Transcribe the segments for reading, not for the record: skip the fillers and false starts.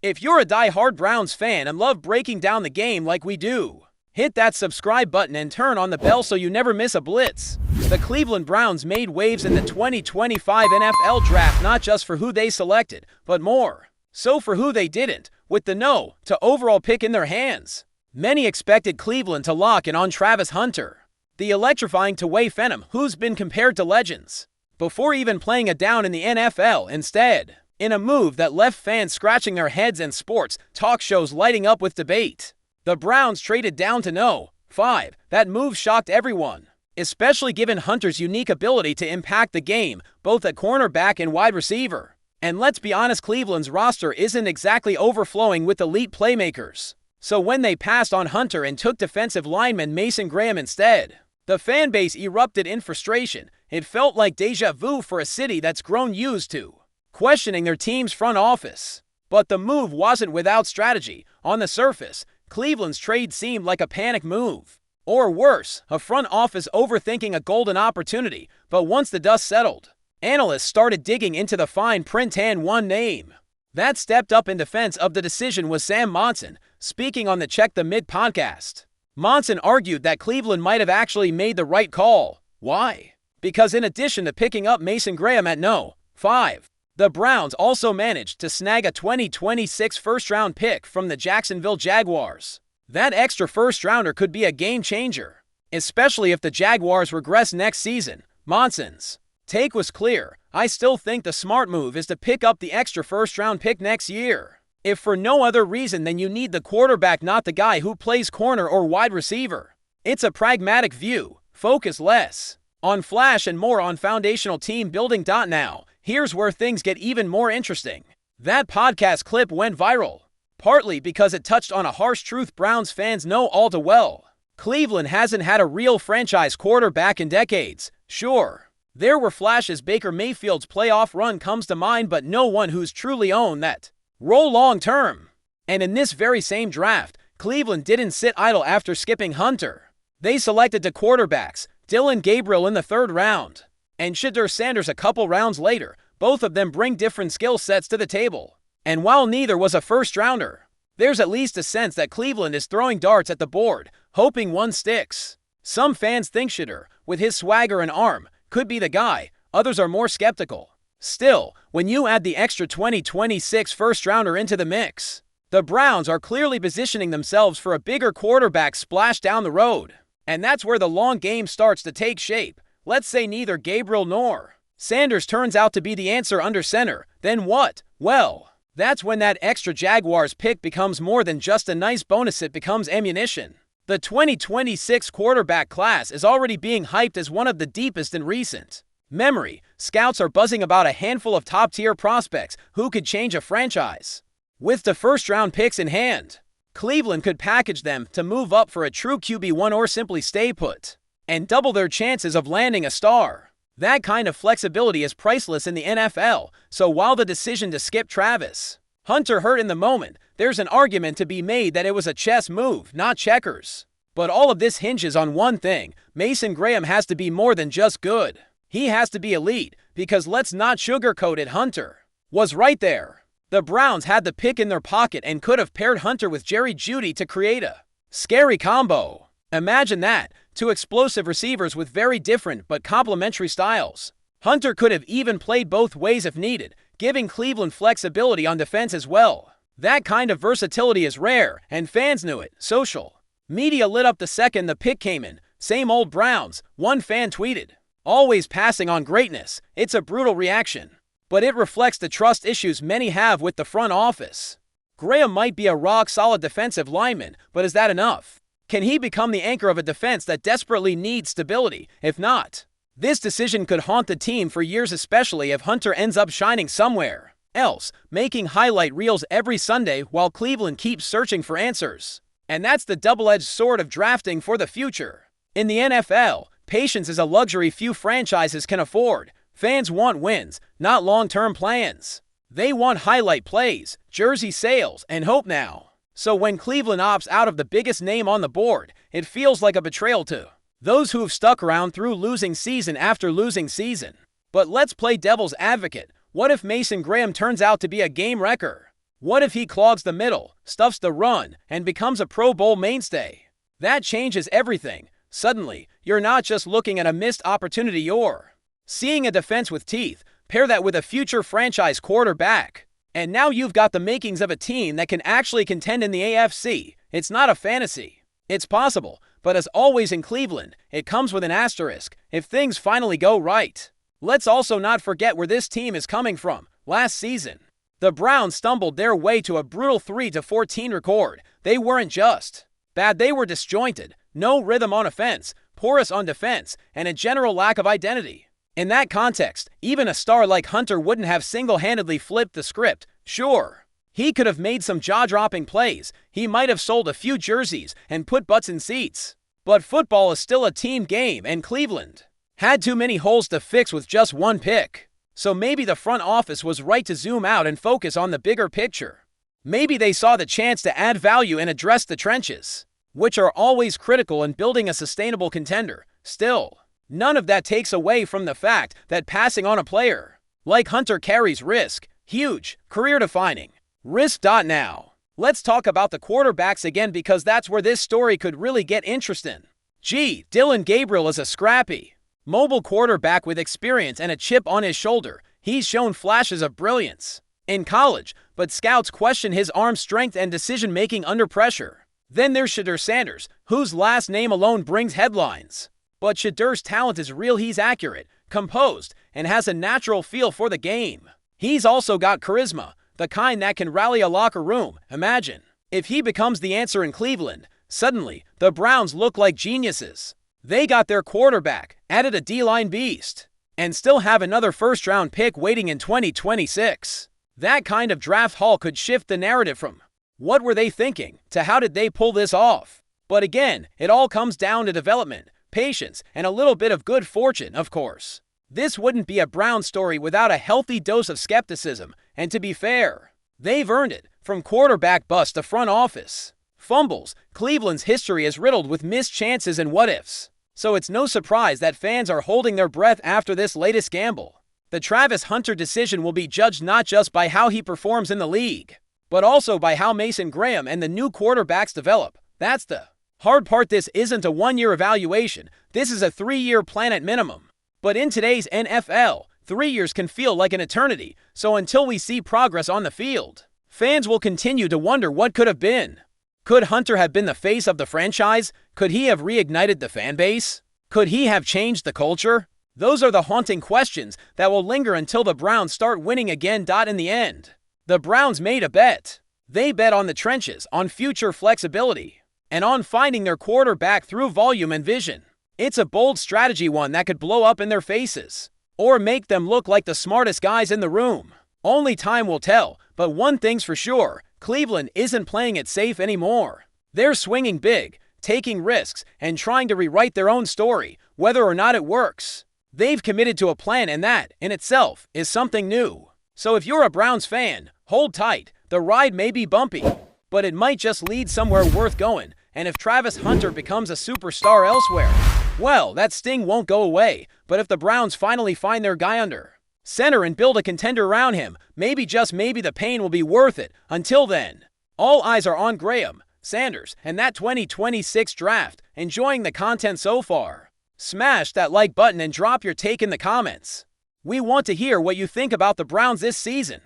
If you're a die-hard Browns fan and love breaking down the game like we do, hit that subscribe button and turn on the bell so you never miss a blitz. The Cleveland Browns made waves in the 2025 NFL Draft not just for who they selected, but more so for who they didn't, with the no to overall pick in their hands. Many expected Cleveland to lock in on Travis Hunter, the electrifying two-way phenom who's been compared to legends, before even playing a down in the NFL. Instead, in a move that left fans scratching their heads and sports talk shows lighting up with debate, the Browns traded down to no. 5. That move shocked everyone, especially given Hunter's unique ability to impact the game, both at cornerback and wide receiver. And let's be honest, Cleveland's roster isn't exactly overflowing with elite playmakers. So when they passed on Hunter and took defensive lineman Mason Graham instead, the fan base erupted in frustration. It felt like deja vu for a city that's grown used to questioning their team's front office. But the move wasn't without strategy. On the surface, Cleveland's trade seemed like a panic move. Or worse, a front office overthinking a golden opportunity. But once the dust settled, analysts started digging into the fine print, and one name that stepped up in defense of the decision was Sam Monson. Speaking on the Check the Mid podcast, Monson argued that Cleveland might have actually made the right call. Why? Because in addition to picking up Mason Graham at no. 5, the Browns also managed to snag a 2026 first-round pick from the Jacksonville Jaguars. That extra first-rounder could be a game-changer, especially if the Jaguars regress next season. Monson's take was clear. I still think the smart move is to pick up the extra first-round pick next year, if for no other reason than you need the quarterback, not the guy who plays corner or wide receiver. It's a pragmatic view. Focus less on flash and more on foundational team building. Now, here's where things get even more interesting. That podcast clip went viral, partly because it touched on a harsh truth Browns fans know all too well. Cleveland hasn't had a real franchise quarterback in decades. Sure, there were flashes. Baker Mayfield's playoff run comes to mind, but no one who's truly owned that role long term. And in this very same draft, Cleveland didn't sit idle after skipping Hunter. They selected the quarterbacks, Dylan Gabriel in the 3rd round, and SHEDEUR Sanders a couple rounds later. Both of them bring different skill sets to the table. And while neither was a first-rounder, there's at least a sense that Cleveland is throwing darts at the board, hoping one sticks. Some fans think SHEDEUR, with his swagger and arm, could be the guy. Others are more skeptical. Still, when you add the extra 2026 first-rounder into the mix, the Browns are clearly positioning themselves for a bigger quarterback splash down the road. And that's where the long game starts to take shape. Let's say neither Gabriel nor Sanders turns out to be the answer under center. Then what? Well, that's when that extra Jaguars pick becomes more than just a nice bonus. It becomes ammunition. The 2026 quarterback class is already being hyped as one of the deepest in recent memory. Scouts are buzzing about a handful of top-tier prospects who could change a franchise. With the first-round picks in hand, Cleveland could package them to move up for a true QB1 or simply stay put and double their chances of landing a star. That kind of flexibility is priceless in the NFL. So while the decision to skip Travis Hunter hurt in the moment, there's an argument to be made that it was a chess move, not checkers. But all of this hinges on one thing. Mason Graham has to be more than just good. He has to be elite, because let's not sugarcoat it, Hunter was right there. The Browns had the pick in their pocket and could have paired Hunter with Jerry Jeudy to create a scary combo. Imagine that, 2 explosive receivers with very different but complementary styles. Hunter could have even played both ways if needed, giving Cleveland flexibility on defense as well. That kind of versatility is rare, and fans knew it. Social media lit up the second the pick came in. Same old Browns, one fan tweeted. Always passing on greatness. It's a brutal reaction, but it reflects the trust issues many have with the front office. Graham might be a rock-solid defensive lineman, but is that enough? Can he become the anchor of a defense that desperately needs stability? If not, this decision could haunt the team for years, especially if Hunter ends up shining somewhere else, making highlight reels every Sunday while Cleveland keeps searching for answers. And that's the double-edged sword of drafting for the future. In the NFL, patience is a luxury few franchises can afford. Fans want wins, not long-term plans. They want highlight plays, jersey sales, and hope now. So when Cleveland opts out of the biggest name on the board, it feels like a betrayal to those who have stuck around through losing season after losing season. But let's play devil's advocate. What if Mason Graham turns out to be a game wrecker? What if he clogs the middle, stuffs the run, and becomes a Pro Bowl mainstay? That changes everything. Suddenly, you're not just looking at a missed opportunity, you're seeing a defense with teeth. Pair that with a future franchise quarterback, and now you've got the makings of a team that can actually contend in the AFC. It's not a fantasy. It's possible, but as always in Cleveland, it comes with an asterisk if things finally go right. Let's also not forget where this team is coming from. Last season, the Browns stumbled their way to a brutal 3-14 record. They weren't just bad, they were disjointed. No rhythm on offense, porous on defense, and a general lack of identity. In that context, even a star like Hunter wouldn't have single-handedly flipped the script. Sure, he could have made some jaw-dropping plays. He might have sold a few jerseys and put butts in seats. But football is still a team game, and Cleveland had too many holes to fix with just one pick. So maybe the front office was right to zoom out and focus on the bigger picture. Maybe they saw the chance to add value and address the trenches, which are always critical in building a sustainable contender. Still, none of that takes away from the fact that passing on a player like Hunter carries risk. Huge, career-defining risk. Now, let's talk about the quarterbacks again, because that's where this story could really get interesting. Dillon Gabriel is a scrappy, mobile quarterback with experience and a chip on his shoulder. He's shown flashes of brilliance in college, but scouts question his arm strength and decision-making under pressure. Then there's SHEDEUR Sanders, whose last name alone brings headlines. But SHEDEUR's talent is real. He's accurate, composed, and has a natural feel for the game. He's also got charisma, the kind that can rally a locker room. Imagine if he becomes the answer in Cleveland. Suddenly, the Browns look like geniuses. They got their quarterback, added a D-line beast, and still have another first-round pick waiting in 2026. That kind of draft haul could shift the narrative from "what were they thinking?" to "how did they pull this off?" But again, it all comes down to development, patience, and a little bit of good fortune, of course. This wouldn't be a Browns story without a healthy dose of skepticism, and to be fair, they've earned it. From quarterback bust to front office fumbles, Cleveland's history is riddled with missed chances and what-ifs. So it's no surprise that fans are holding their breath after this latest gamble. The Travis Hunter decision will be judged not just by how he performs in the league, but also by how Mason Graham and the new quarterbacks develop. That's the hard part. This isn't a one-year evaluation. This is a 3-year plan at minimum. But in today's NFL, 3 years can feel like an eternity. So until we see progress on the field, fans will continue to wonder what could have been. Could Hunter have been the face of the franchise? Could he have reignited the fan base? Could he have changed the culture? Those are the haunting questions that will linger until the Browns start winning again. In the end, the Browns made a bet. They bet on the trenches, on future flexibility, and on finding their quarterback through volume and vision. It's a bold strategy, one that could blow up in their faces, or make them look like the smartest guys in the room. Only time will tell, but one thing's for sure, Cleveland isn't playing it safe anymore. They're swinging big, taking risks, and trying to rewrite their own story, whether or not it works. They've committed to a plan, and that, in itself, is something new. So if you're a Browns fan, hold tight. The ride may be bumpy, but it might just lead somewhere worth going. And if Travis Hunter becomes a superstar elsewhere, well, that sting won't go away. But if the Browns finally find their guy under center and build a contender around him, maybe, just maybe, the pain will be worth it. Until then, all eyes are on Graham, Sanders, and that 2026 draft. Enjoying the content so far? Smash that like button and drop your take in the comments. We want to hear what you think about the Browns this season.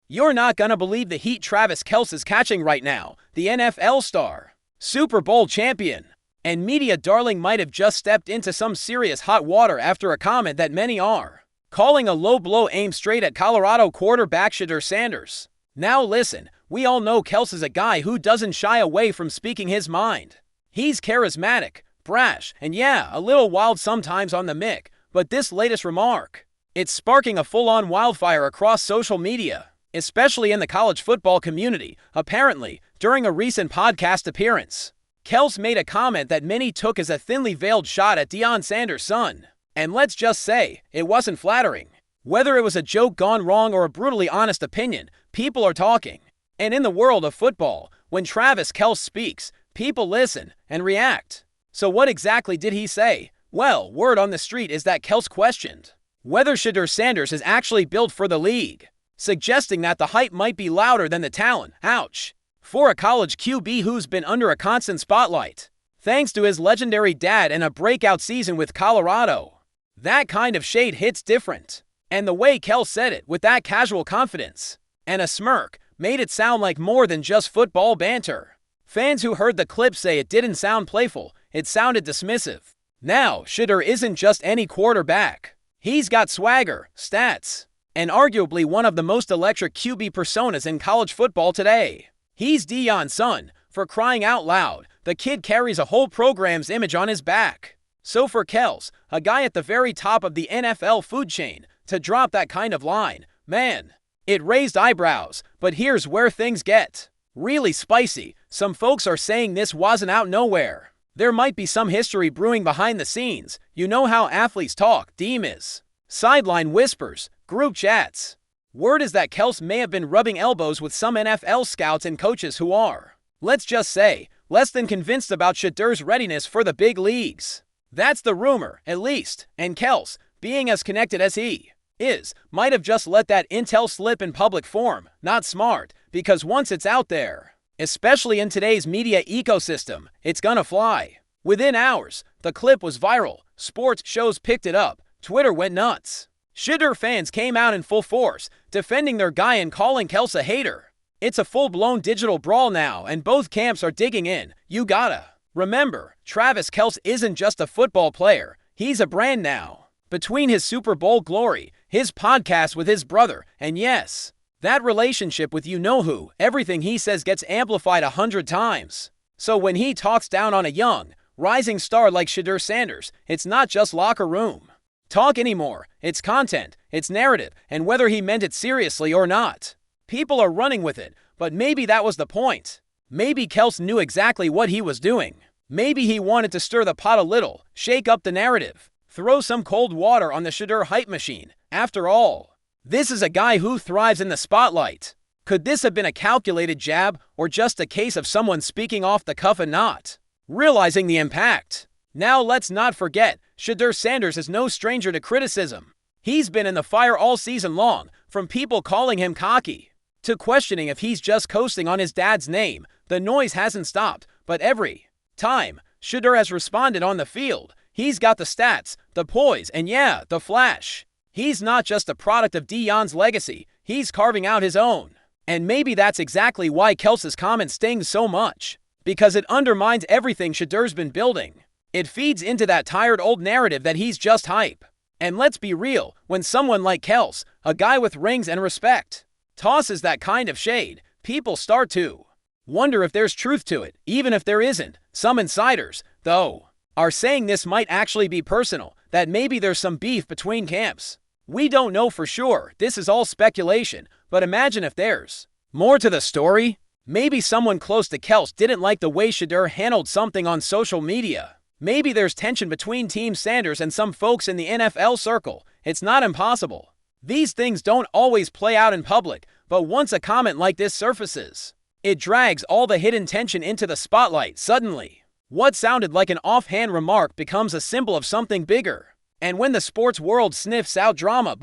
You're not gonna believe the heat Travis KELCE is catching right now. The NFL star, Super Bowl champion, and media darling might have just stepped into some serious hot water after a comment that many are calling a low blow aimed straight at Colorado quarterback SHEDEUR Sanders. Now listen, we all know KELCE is a guy who doesn't shy away from speaking his mind. He's charismatic, brash, and yeah, a little wild sometimes on the mic, but this latest remark, it's sparking a full-on wildfire across social media, especially in the college football community. Apparently, during a recent podcast appearance, KELCE made a comment that many took as a thinly veiled shot at Deion Sanders' son. And let's just say, it wasn't flattering. Whether it was a joke gone wrong or a brutally honest opinion, people are talking. And in the world of football, when Travis KELCE speaks, people listen and react. So what exactly did he say? Well, word on the street is that KELCE questioned whether SHEDEUR Sanders is actually built for the league. suggesting that the hype might be louder than the talent. Ouch. For a college QB who's been under a constant spotlight, thanks to his legendary dad and a breakout season with Colorado, that kind of shade hits different. And the way KELCE said it, with that casual confidence and a smirk, made it sound like more than just football banter. Fans who heard the clip say it didn't sound playful, it sounded dismissive. Now, SHEDEUR isn't just any quarterback. He's got swagger, stats, and arguably one of the most electric QB personas in college football today. He's Deion's son. For crying out loud, the kid carries a whole program's image on his back. So for KELCE, a guy at the very top of the NFL food chain, to drop that kind of line, man, it raised eyebrows. But here's where things get really spicy. Some folks are saying this wasn't out nowhere. There might be some history brewing behind the scenes. You know how athletes talk, DMs, sideline whispers, group chats. Word is that KELCE may have been rubbing elbows with some NFL scouts and coaches who are, let's just say, less than convinced about SHEDEUR's readiness for the big leagues. That's the rumor, at least, and KELCE, being as connected as he is, might have just let that intel slip in public form. Not smart, because once it's out there, especially in today's media ecosystem, it's gonna fly. Within hours, the clip was viral, sports shows picked it up, Twitter went nuts. SHEDEUR fans came out in full force, defending their guy and calling KELCE a hater. It's a full-blown digital brawl now, and both camps are digging in. You gotta remember, Travis KELCE isn't just a football player, he's a brand now. Between his Super Bowl glory, his podcast with his brother, and yes, that relationship with you-know-who, everything he says gets amplified 100 times. So when he talks down on a young, rising star like SHEDEUR Sanders, it's not just locker room talk anymore. It's content, it's narrative, and whether he meant it seriously or not, people are running with it. But maybe that was the point. Maybe KELCE knew exactly what he was doing. Maybe he wanted to stir the pot a little, shake up the narrative, throw some cold water on the SHEDEUR hype machine. After all, this is a guy who thrives in the spotlight. Could this have been a calculated jab, or just a case of someone speaking off the cuff and not realizing the impact? Now let's not forget, SHEDEUR Sanders is no stranger to criticism. He's been in the fire all season long, from people calling him cocky to questioning if he's just coasting on his dad's name. The noise hasn't stopped, but every time SHEDEUR has responded on the field, he's got the stats, the poise, and yeah, the flash. He's not just a product of Deion's legacy, he's carving out his own. And maybe that's exactly why KELCE's comment stings so much, because it undermines everything SHEDEUR's been building. It feeds into that tired old narrative that he's just hype. And let's be real, when someone like KELCE, a guy with rings and respect, tosses that kind of shade, people start to wonder if there's truth to it, even if there isn't. Some insiders, though, are saying this might actually be personal, that maybe there's some beef between camps. We don't know for sure, this is all speculation, but imagine if there's more to the story. Maybe someone close to KELCE didn't like the way SHEDEUR handled something on social media. Maybe there's tension between Team Sanders and some folks in the NFL circle. It's not impossible. These things don't always play out in public, but once a comment like this surfaces, it drags all the hidden tension into the spotlight. Suddenly, what sounded like an offhand remark becomes a symbol of something bigger. And when the sports world sniffs out drama,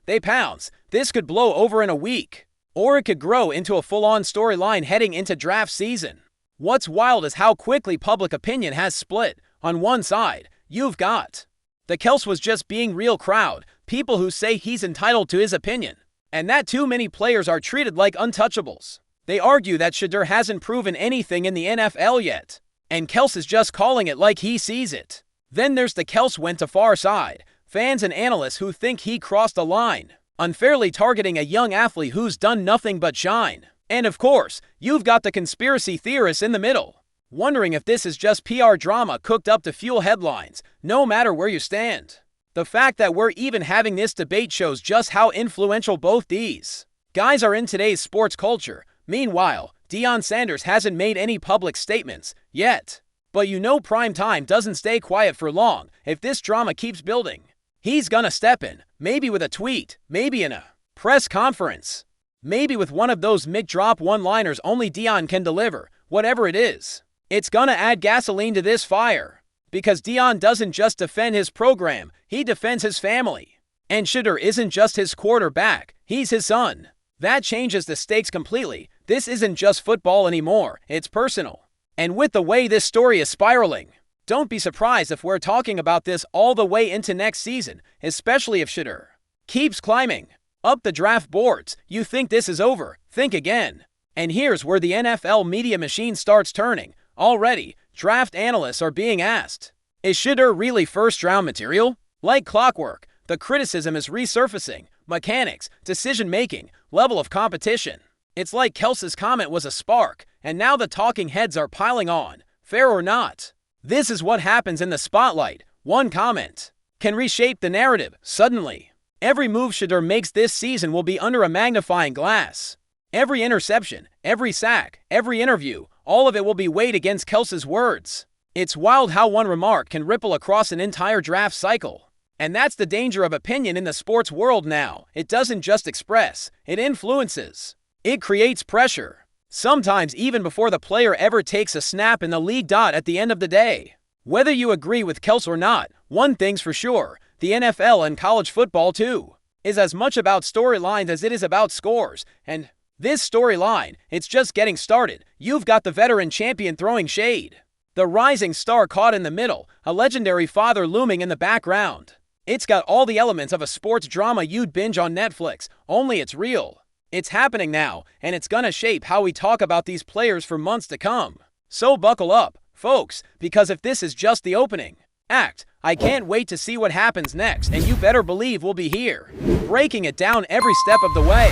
they pounce. This could blow over in a week, or it could grow into a full-on storyline heading into draft season. What's wild is how quickly public opinion has split. On one side, you've got the KELCE was just being real crowd, people who say he's entitled to his opinion, and that too many players are treated like untouchables. They argue that SHEDEUR hasn't proven anything in the NFL yet, and KELCE is just calling it like he sees it. Then there's the KELCE went too far side, fans and analysts who think he crossed a line, unfairly targeting a young athlete who's done nothing but shine. And of course, you've got the conspiracy theorists in the middle, wondering if this is just PR drama cooked up to fuel headlines. No matter where you stand, the fact that we're even having this debate shows just how influential both these guys are in today's sports culture. Meanwhile, Deion Sanders hasn't made any public statements yet. But you know prime time doesn't stay quiet for long. If this drama keeps building, he's gonna step in, maybe with a tweet, maybe in a press conference, maybe with one of those mid-drop one-liners only Deion can deliver. Whatever it is, it's gonna add gasoline to this fire, because Deion doesn't just defend his program, he defends his family. And SHEDEUR isn't just his quarterback, he's his son. That changes the stakes completely. This isn't just football anymore, it's personal. And with the way this story is spiraling, don't be surprised if we're talking about this all the way into next season, especially if SHEDEUR keeps climbing up the draft boards. You think this is over? Think again. And here's where the NFL media machine starts turning. Already, draft analysts are being asked, is SHEDEUR really first-round material? Like clockwork, the criticism is resurfacing. Mechanics, decision-making, level of competition. It's like KELCE's comment was a spark, and now the talking heads are piling on. Fair or not? This is what happens in the spotlight. One comment can reshape the narrative. Suddenly, every move SHEDEUR makes this season will be under a magnifying glass. Every interception, every sack, every interview, all of it will be weighed against KELCE's words. It's wild how one remark can ripple across an entire draft cycle. And that's the danger of opinion in the sports world now. It doesn't just express, it influences. It creates pressure. Sometimes even before the player ever takes a snap in the league. At the end of the day, whether you agree with KELCE or not, one thing's for sure, the NFL and college football too is as much about storylines as it is about scores. And this storyline, it's just getting started. You've got the veteran champion throwing shade, the rising star caught in the middle, a legendary father looming in the background. It's got all the elements of a sports drama you'd binge on Netflix, only it's real. It's happening now, and it's gonna shape how we talk about these players for months to come. So buckle up, folks, because if this is just the opening act, I can't wait to see what happens next, and you better believe we'll be here, breaking it down every step of the way.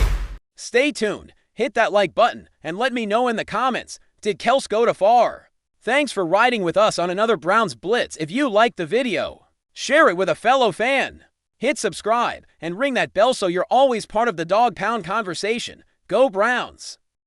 Stay tuned, hit that like button, and let me know in the comments, did KELCE go too far? Thanks for riding with us on another Browns Blitz. If you liked the video, share it with a fellow fan. Hit subscribe and ring that bell so you're always part of the Dawg Pound conversation. Go Browns!